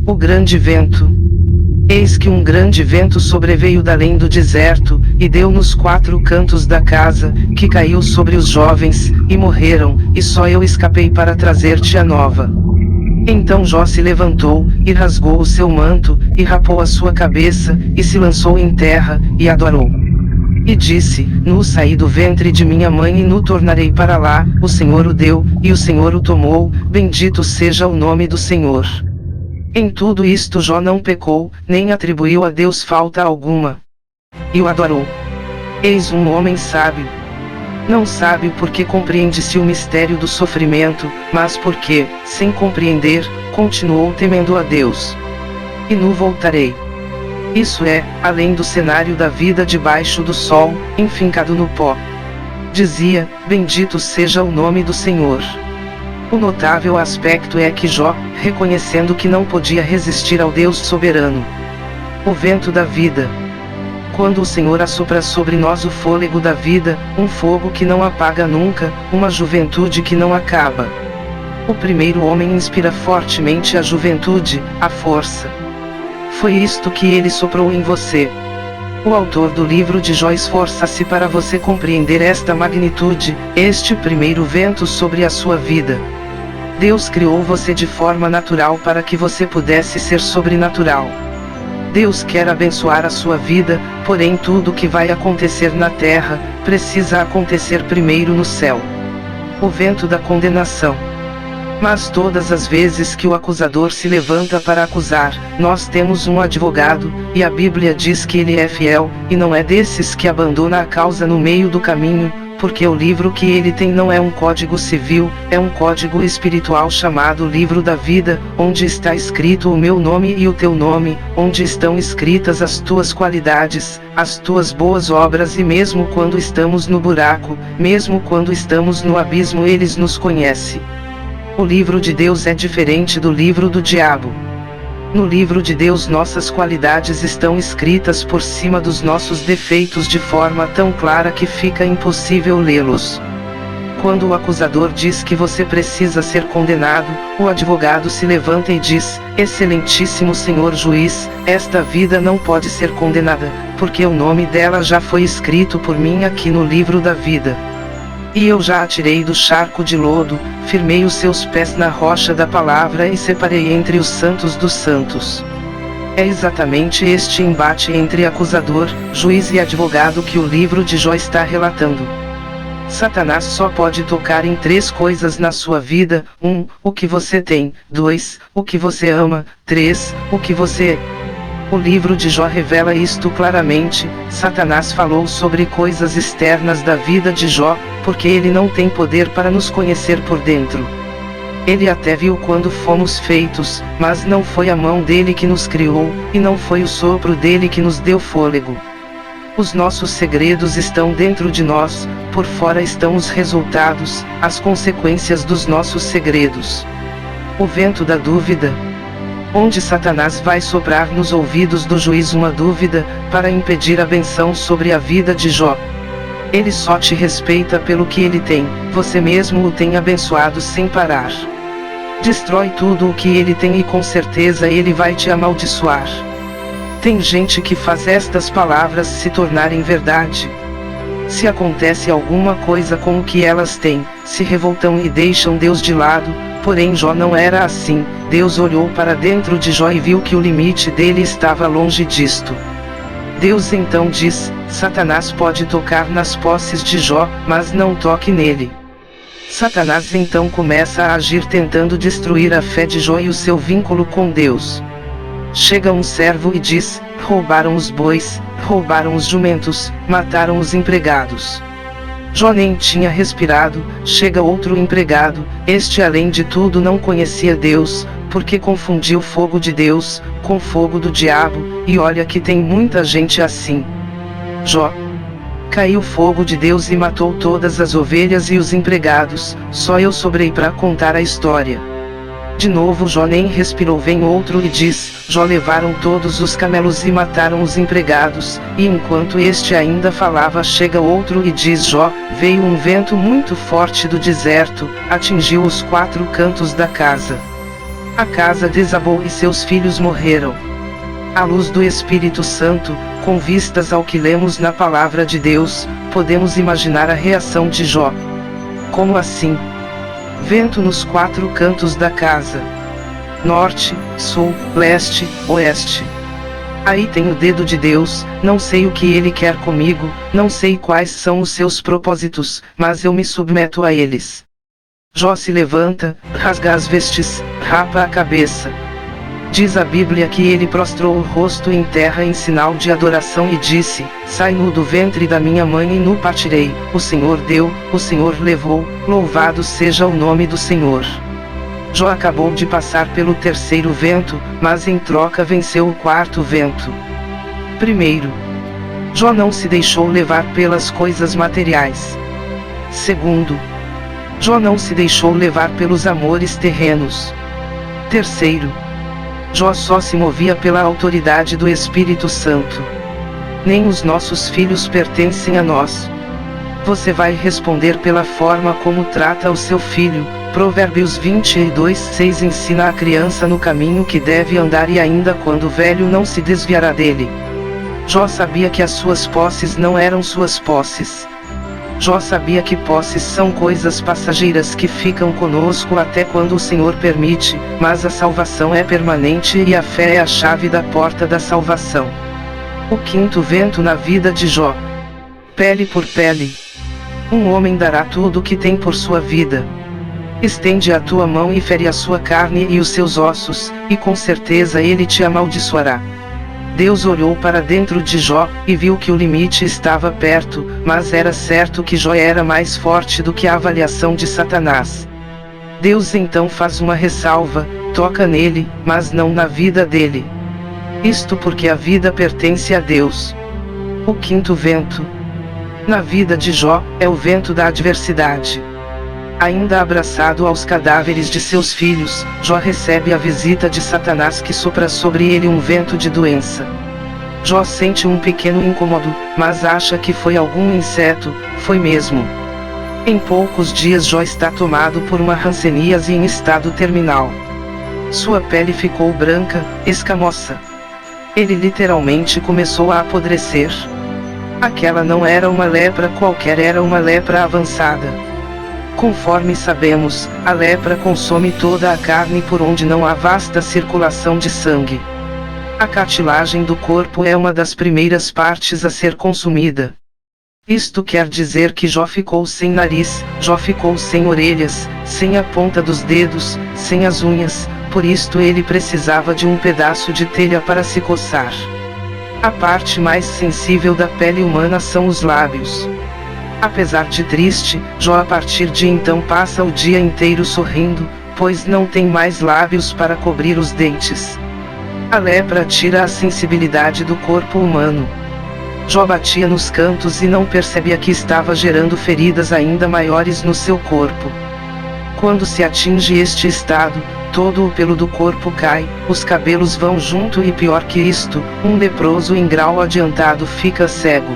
O grande vento. Eis que um grande vento sobreveio d'além do deserto, e deu nos 4 cantos da casa, que caiu sobre os jovens, e morreram, e só eu escapei para trazer-te a nova. Então Jó se levantou, e rasgou o seu manto, e rapou a sua cabeça, e se lançou em terra, e adorou. E disse: Nu saí do ventre de minha mãe e nu tornarei para lá, o Senhor o deu, e o Senhor o tomou, bendito seja o nome do Senhor. Em tudo isto Jó não pecou, nem atribuiu a Deus falta alguma. E o adorou. Eis um homem sábio. Não sábio porque compreende-se o mistério do sofrimento, mas porque, sem compreender, continuou temendo a Deus. E nu voltarei. Isso é, além do cenário da vida debaixo do sol, enfincado no pó. Dizia: bendito seja o nome do Senhor. O notável aspecto é que Jó, reconhecendo que não podia resistir ao Deus soberano. O vento da vida. Quando o Senhor assopra sobre nós o fôlego da vida, um fogo que não apaga nunca, uma juventude que não acaba. O primeiro homem inspira fortemente a juventude, a força. Foi isto que ele soprou em você. O autor do livro de Jó esforça-se para você compreender esta magnitude, este primeiro vento sobre a sua vida. Deus criou você de forma natural para que você pudesse ser sobrenatural. Deus quer abençoar a sua vida, porém tudo que vai acontecer na terra, precisa acontecer primeiro no céu. O vento da condenação. Mas todas as vezes que o acusador se levanta para acusar, nós temos um advogado, e a Bíblia diz que ele é fiel, e não é desses que abandona a causa no meio do caminho, porque o livro que ele tem não é um código civil, é um código espiritual chamado Livro da Vida, onde está escrito o meu nome e o teu nome, onde estão escritas as tuas qualidades, as tuas boas obras, e mesmo quando estamos no buraco, mesmo quando estamos no abismo, ele nos conhece. O livro de Deus é diferente do livro do diabo. No livro de Deus nossas qualidades estão escritas por cima dos nossos defeitos de forma tão clara que fica impossível lê-los. Quando o acusador diz que você precisa ser condenado, o advogado se levanta e diz: excelentíssimo senhor juiz, esta vida não pode ser condenada, porque o nome dela já foi escrito por mim aqui no livro da vida. E eu já a tirei do charco de lodo, firmei os seus pés na rocha da palavra e separei entre os santos dos santos. É exatamente este embate entre acusador, juiz e advogado que o livro de Jó está relatando. Satanás só pode tocar em 3 coisas na sua vida: 1. O que você tem; 2. O que você ama; 3. O que você é. O livro de Jó revela isto claramente. Satanás falou sobre coisas externas da vida de Jó, porque ele não tem poder para nos conhecer por dentro. Ele até viu quando fomos feitos, mas não foi a mão dele que nos criou, e não foi o sopro dele que nos deu fôlego. Os nossos segredos estão dentro de nós, por fora estão os resultados, as consequências dos nossos segredos. O vento da dúvida. Onde Satanás vai soprar nos ouvidos do juiz uma dúvida, para impedir a benção sobre a vida de Jó. Ele só te respeita pelo que ele tem, você mesmo o tem abençoado sem parar. Destrói tudo o que ele tem e com certeza ele vai te amaldiçoar. Tem gente que faz estas palavras se tornarem verdade. Se acontece alguma coisa com o que elas têm, se revoltam e deixam Deus de lado. Porém Jó não era assim. Deus olhou para dentro de Jó e viu que o limite dele estava longe disto. Deus então diz: Satanás pode tocar nas posses de Jó, mas não toque nele. Satanás então começa a agir tentando destruir a fé de Jó e o seu vínculo com Deus. Chega um servo e diz: roubaram os bois, roubaram os jumentos, mataram os empregados. Jó nem tinha respirado. Chega outro empregado, este além de tudo não conhecia Deus, porque confundiu fogo de Deus com fogo do diabo, e olha que tem muita gente assim. Jó. Caiu fogo de Deus e matou todas as ovelhas e os empregados, só eu sobrei para contar a história. De novo Jó nem respirou. Vem outro e diz: Jó, levaram todos os camelos e mataram os empregados. E enquanto este ainda falava, chega outro e diz: Jó, veio um vento muito forte do deserto, atingiu os 4 cantos da casa. A casa desabou e seus filhos morreram. À luz do Espírito Santo, com vistas ao que lemos na Palavra de Deus, podemos imaginar a reação de Jó. Como assim? Vento nos 4 cantos da casa. Norte, sul, leste, oeste. Aí tem o dedo de Deus, não sei o que ele quer comigo, não sei quais são os seus propósitos, mas eu me submeto a eles. Jó se levanta, rasga as vestes, rapa a cabeça. Diz a Bíblia que ele prostrou o rosto em terra em sinal de adoração e disse: sai nu do ventre da minha mãe e nu partirei, o Senhor deu, o Senhor levou, louvado seja o nome do Senhor. Jó acabou de passar pelo 3º vento, mas em troca venceu o 4º vento. Primeiro, Jó não se deixou levar pelas coisas materiais. Segundo, Jó não se deixou levar pelos amores terrenos. Terceiro, Jó só se movia pela autoridade do Espírito Santo. Nem os nossos filhos pertencem a nós. Você vai responder pela forma como trata o seu filho. Provérbios 22:6 ensina a criança no caminho que deve andar e ainda quando velho não se desviará dele. Jó sabia que as suas posses não eram suas posses. Jó sabia que posses são coisas passageiras que ficam conosco até quando o Senhor permite, mas a salvação é permanente e a fé é a chave da porta da salvação. O 5º vento na vida de Jó. Pele por pele. Um homem dará tudo o que tem por sua vida. Estende a tua mão e fere a sua carne e os seus ossos, e com certeza ele te amaldiçoará. Deus olhou para dentro de Jó, e viu que o limite estava perto, mas era certo que Jó era mais forte do que a avaliação de Satanás. Deus então faz uma ressalva: toca nele, mas não na vida dele. Isto porque a vida pertence a Deus. O 5º vento na vida de Jó é o vento da adversidade. Ainda abraçado aos cadáveres de seus filhos, Jó recebe a visita de Satanás que sopra sobre ele um vento de doença. Jó sente um pequeno incômodo, mas acha que foi algum inseto, foi mesmo. Em poucos dias Jó está tomado por uma hanseníase em estado terminal. Sua pele ficou branca, escamosa. Ele literalmente começou a apodrecer. Aquela não era uma lepra qualquer, era uma lepra avançada. Conforme sabemos, a lepra consome toda a carne por onde não há vasta circulação de sangue. A cartilagem do corpo é uma das primeiras partes a ser consumida. Isto quer dizer que Jó ficou sem nariz, Jó ficou sem orelhas, sem a ponta dos dedos, sem as unhas, por isto ele precisava de um pedaço de telha para se coçar. A parte mais sensível da pele humana são os lábios. Apesar de triste, Jó a partir de então passa o dia inteiro sorrindo, pois não tem mais lábios para cobrir os dentes. A lepra tira a sensibilidade do corpo humano. Jó batia nos cantos e não percebia que estava gerando feridas ainda maiores no seu corpo. Quando se atinge este estado, todo o pelo do corpo cai, os cabelos vão junto e pior que isto, um leproso em grau adiantado fica cego.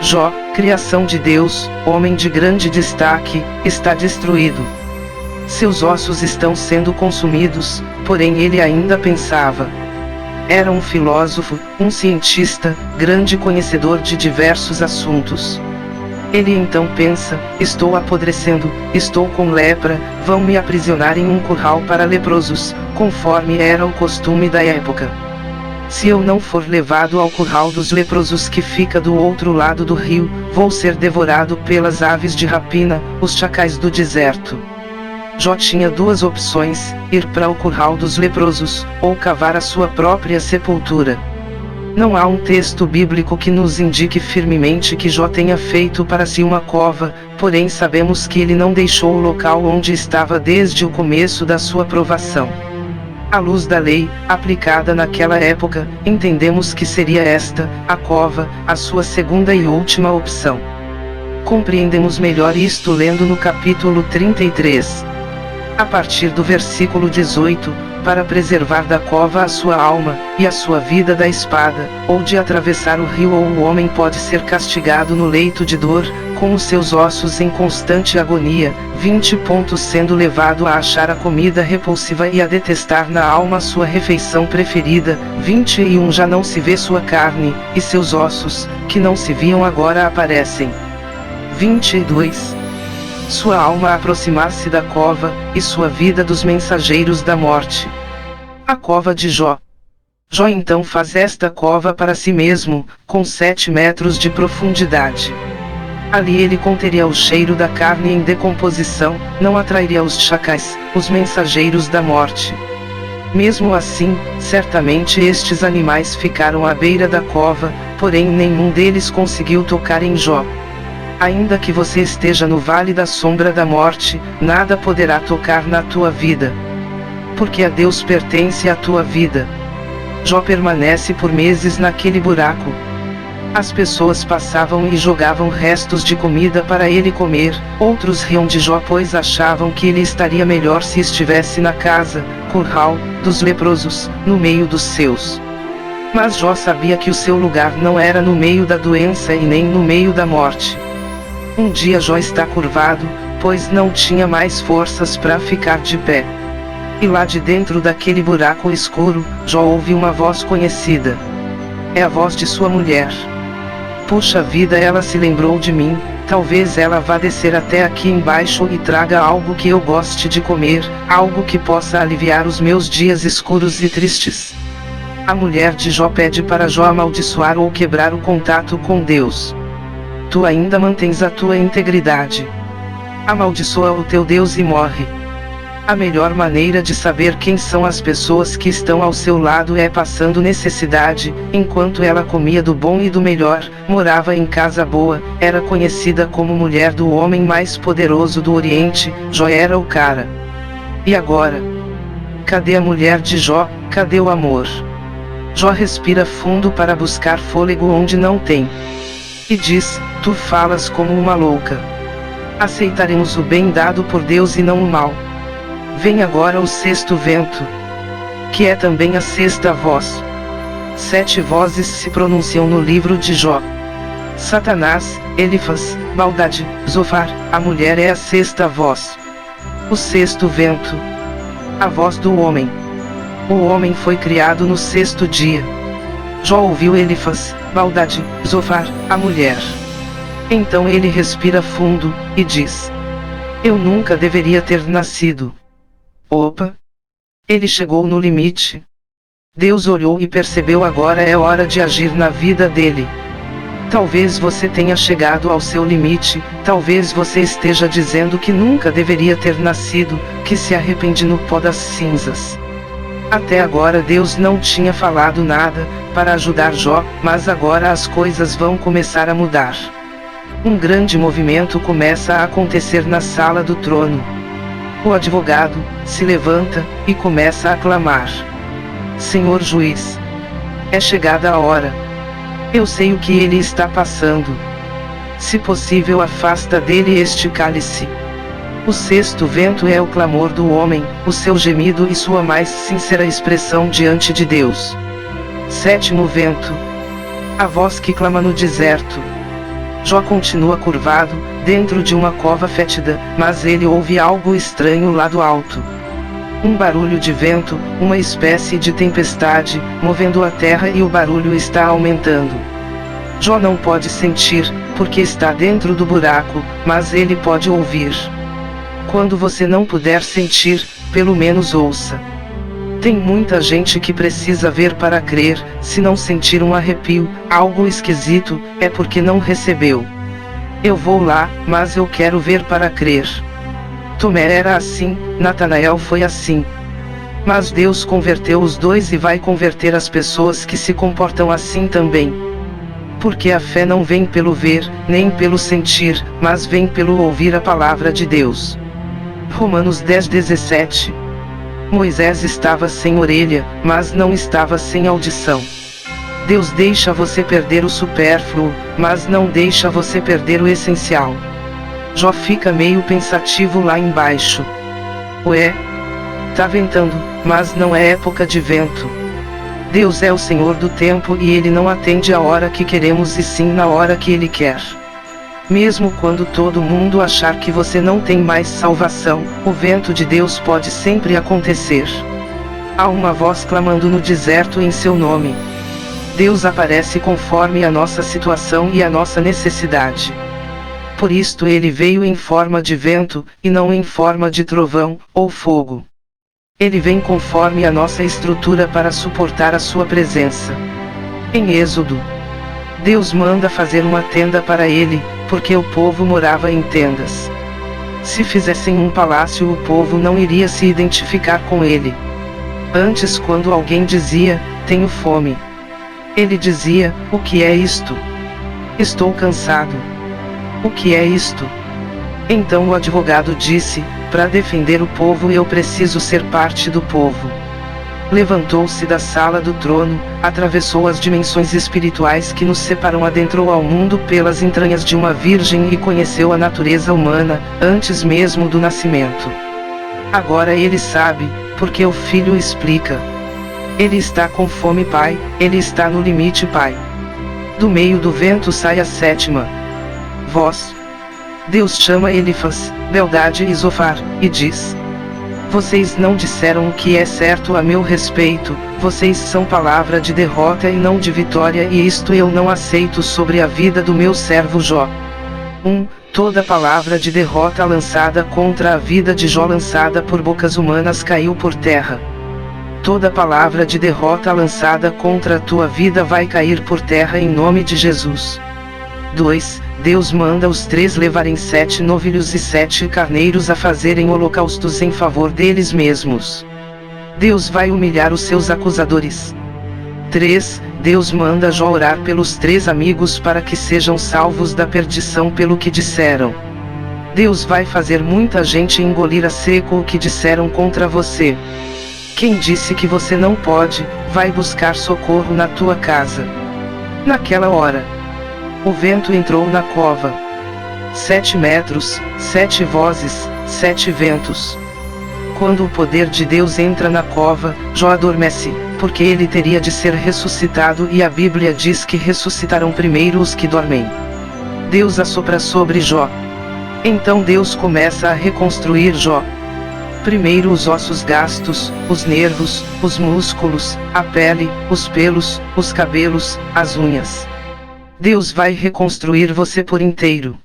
Jó, criação de Deus, homem de grande destaque, está destruído. Seus ossos estão sendo consumidos, porém ele ainda pensava. Era um filósofo, um cientista, grande conhecedor de diversos assuntos. Ele então pensa: estou apodrecendo, estou com lepra, vão me aprisionar em um curral para leprosos, conforme era o costume da época. Se eu não for levado ao curral dos leprosos que fica do outro lado do rio, vou ser devorado pelas aves de rapina, os chacais do deserto. Jó tinha 2 opções: ir para o curral dos leprosos, ou cavar a sua própria sepultura. Não há um texto bíblico que nos indique firmemente que Jó tenha feito para si uma cova, porém sabemos que ele não deixou o local onde estava desde o começo da sua provação. À luz da lei, aplicada naquela época, entendemos que seria esta, a cova, a sua segunda e última opção. Compreendemos melhor isto lendo no capítulo 33. A partir do versículo 18, para preservar da cova a sua alma, e a sua vida da espada, ou de atravessar o rio, ou o homem pode ser castigado no leito de dor, com os seus ossos em constante agonia, 20. Sendo levado a achar a comida repulsiva e a detestar na alma sua refeição preferida, 21. Já não se vê sua carne, e seus ossos, que não se viam agora aparecem. 22. Sua alma aproximar-se da cova, e sua vida dos mensageiros da morte. A cova de Jó. Jó então faz esta cova para si mesmo, com 7 metros de profundidade. Ali ele conteria o cheiro da carne em decomposição, não atrairia os chacais, os mensageiros da morte. Mesmo assim, certamente estes animais ficaram à beira da cova, porém nenhum deles conseguiu tocar em Jó. Ainda que você esteja no vale da sombra da morte, nada poderá tocar na tua vida. Porque a Deus pertence a tua vida. Jó permanece por meses naquele buraco. As pessoas passavam e jogavam restos de comida para ele comer, outros riam de Jó pois achavam que ele estaria melhor se estivesse na casa, curral, dos leprosos, no meio dos seus. Mas Jó sabia que o seu lugar não era no meio da doença e nem no meio da morte. Um dia Jó está curvado, pois não tinha mais forças para ficar de pé. E lá de dentro daquele buraco escuro, Jó ouve uma voz conhecida. É a voz de sua mulher. Puxa vida, ela se lembrou de mim, talvez ela vá descer até aqui embaixo e traga algo que eu goste de comer, algo que possa aliviar os meus dias escuros e tristes. A mulher de Jó pede para Jó amaldiçoar ou quebrar o contato com Deus. Tu ainda mantens a tua integridade. Amaldiçoa o teu Deus e morre. A melhor maneira de saber quem são as pessoas que estão ao seu lado é passando necessidade. Enquanto ela comia do bom e do melhor, morava em casa boa, era conhecida como mulher do homem mais poderoso do Oriente, Jó era o cara. E agora? Cadê a mulher de Jó, cadê o amor? Jó respira fundo para buscar fôlego onde não tem. E diz, tu falas como uma louca. Aceitaremos o bem dado por Deus e não o mal. Vem agora o sexto vento, que é também a sexta voz. 7 vozes se pronunciam no livro de Jó. Satanás, Elifaz, Baldade, Zofar, a mulher é a sexta voz. O sexto vento. A voz do homem. O homem foi criado no sexto dia. Jó ouviu Elifaz, Baldade, Zofar, a mulher. Então ele respira fundo, e diz: eu nunca deveria ter nascido. Opa! Ele chegou no limite. Deus olhou e percebeu agora é hora de agir na vida dele. Talvez você tenha chegado ao seu limite, talvez você esteja dizendo que nunca deveria ter nascido, que se arrepende no pó das cinzas. Até agora Deus não tinha falado nada para ajudar Jó, mas agora as coisas vão começar a mudar. Um grande movimento começa a acontecer na sala do trono. O advogado se levanta e começa a clamar: Senhor juiz, é chegada a hora. Eu sei o que ele está passando. Se possível, afasta dele este cálice. O sexto vento é o clamor do homem, o seu gemido e sua mais sincera expressão diante de Deus. Sétimo vento. A voz que clama no deserto. Jó continua curvado, dentro de uma cova fétida, mas ele ouve algo estranho lá do alto. Um barulho de vento, uma espécie de tempestade, movendo a terra e o barulho está aumentando. Jó não pode sentir, porque está dentro do buraco, mas ele pode ouvir. Quando você não puder sentir, pelo menos ouça. Tem muita gente que precisa ver para crer, se não sentir um arrepio, algo esquisito, é porque não recebeu. Eu vou lá, mas eu quero ver para crer. Tomé era assim, Natanael foi assim. Mas Deus converteu os dois e vai converter as pessoas que se comportam assim também. Porque a fé não vem pelo ver, nem pelo sentir, mas vem pelo ouvir a palavra de Deus. Romanos 10:17. Moisés estava sem orelha, mas não estava sem audição. Deus deixa você perder o supérfluo, mas não deixa você perder o essencial. Jó fica meio pensativo lá embaixo. Ué? Tá ventando, mas não é época de vento. Deus é o Senhor do tempo e Ele não atende a hora que queremos e sim na hora que Ele quer. Mesmo quando todo mundo achar que você não tem mais salvação, o vento de Deus pode sempre acontecer. Há uma voz clamando no deserto em seu nome. Deus aparece conforme a nossa situação e a nossa necessidade. Por isto ele veio em forma de vento, e não em forma de trovão, ou fogo. Ele vem conforme a nossa estrutura para suportar a sua presença. Em Êxodo, Deus manda fazer uma tenda para ele, porque o povo morava em tendas. Se fizessem um palácio, o povo não iria se identificar com ele. Antes, quando alguém dizia, tenho fome, ele dizia, o que é isto? Estou cansado. O que é isto? Então o advogado disse, para defender o povo eu preciso ser parte do povo. Levantou-se da sala do trono, atravessou as dimensões espirituais que nos separam, adentrou ao mundo pelas entranhas de uma virgem e conheceu a natureza humana, antes mesmo do nascimento. Agora ele sabe, porque o Filho explica. Ele está com fome, Pai, ele está no limite, Pai. Do meio do vento sai a sétima voz. Deus chama Elifaz, Bildade e Zofar, e diz: vocês não disseram o que é certo a meu respeito, vocês são palavra de derrota e não de vitória, e isto eu não aceito sobre a vida do meu servo Jó. 1. Toda palavra de derrota lançada contra a vida de Jó, lançada por bocas humanas, caiu por terra. Toda palavra de derrota lançada contra a tua vida vai cair por terra em nome de Jesus. 2. Deus manda os 3 levarem 7 novilhos e 7 carneiros a fazerem holocaustos em favor deles mesmos. Deus vai humilhar os seus acusadores. 3. Deus manda Jó orar pelos 3 amigos para que sejam salvos da perdição pelo que disseram. Deus vai fazer muita gente engolir a seco o que disseram contra você. Quem disse que você não pode, vai buscar socorro na tua casa. Naquela hora, o vento entrou na cova. 7 metros, 7 vozes, 7 ventos. Quando o poder de Deus entra na cova, Jó adormece, porque ele teria de ser ressuscitado, e a Bíblia diz que ressuscitarão primeiro os que dormem. Deus assopra sobre Jó. Então Deus começa a reconstruir Jó. Primeiro os ossos gastos, os nervos, os músculos, a pele, os pelos, os cabelos, as unhas. Deus vai reconstruir você por inteiro.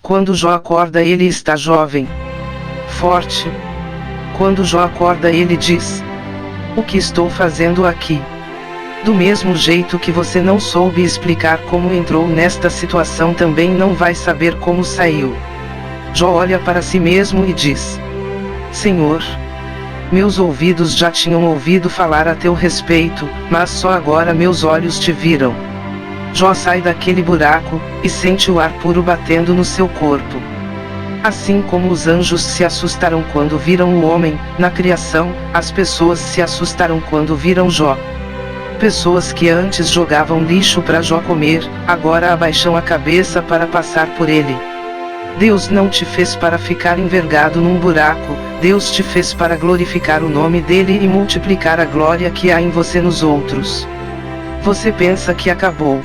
Quando Jó acorda, ele está jovem, forte. Quando Jó acorda, ele diz: o que estou fazendo aqui? Do mesmo jeito que você não soube explicar como entrou nesta situação, também não vai saber como saiu. Jó olha para si mesmo e diz: Senhor, meus ouvidos já tinham ouvido falar a teu respeito, mas só agora meus olhos te viram. Jó sai daquele buraco, e sente o ar puro batendo no seu corpo. Assim como os anjos se assustaram quando viram o homem, na criação, as pessoas se assustaram quando viram Jó. Pessoas que antes jogavam lixo para Jó comer, agora abaixam a cabeça para passar por ele. Deus não te fez para ficar envergado num buraco, Deus te fez para glorificar o nome dele e multiplicar a glória que há em você nos outros. Você pensa que acabou?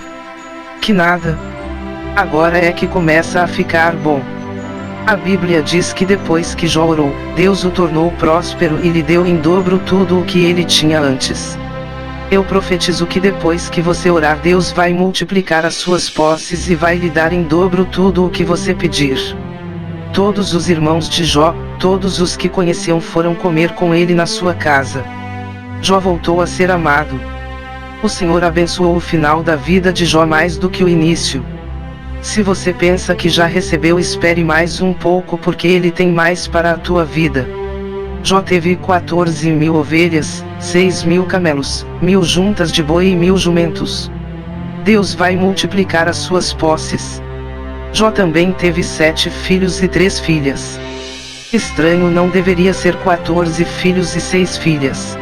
Que nada. Agora é que começa a ficar bom. A Bíblia diz que depois que Jó orou, Deus o tornou próspero e lhe deu em dobro tudo o que ele tinha antes. Eu profetizo que depois que você orar, Deus vai multiplicar as suas posses e vai lhe dar em dobro tudo o que você pedir. Todos os irmãos de Jó, todos os que conheciam, foram comer com ele na sua casa. Jó voltou a ser amado. O Senhor abençoou o final da vida de Jó mais do que o início. Se você pensa que já recebeu, espere mais um pouco, porque ele tem mais para a tua vida. Jó teve 14.000 ovelhas, 6.000 camelos, 1.000 juntas de boi e 1.000 jumentos. Deus vai multiplicar as suas posses. Jó também teve 7 filhos e 3 filhas. Estranho, não deveria ser 14 filhos e 6 filhas.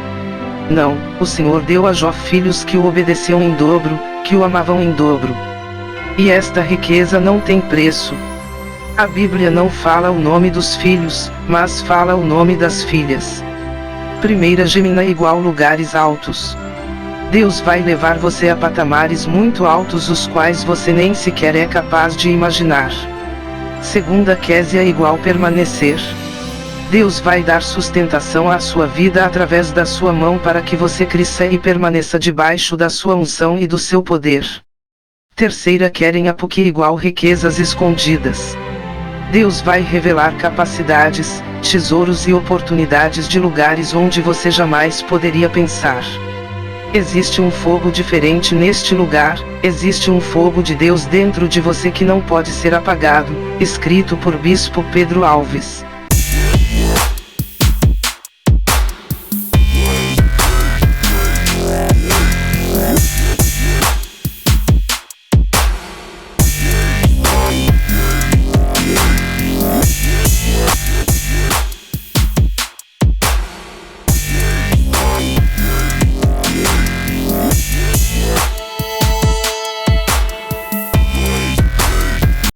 Não, o Senhor deu a Jó filhos que o obedeciam em dobro, que o amavam em dobro. E esta riqueza não tem preço. A Bíblia não fala o nome dos filhos, mas fala o nome das filhas. 1 Gemina igual lugares altos. Deus vai levar você a patamares muito altos os quais você nem sequer é capaz de imaginar. Segunda Késia igual permanecer. Deus vai dar sustentação à sua vida através da sua mão para que você cresça e permaneça debaixo da sua unção e do seu poder. Terceira querem apoque igual riquezas escondidas. Deus vai revelar capacidades, tesouros e oportunidades de lugares onde você jamais poderia pensar. Existe um fogo diferente neste lugar, existe um fogo de Deus dentro de você que não pode ser apagado, escrito por Bispo Pedro Alves.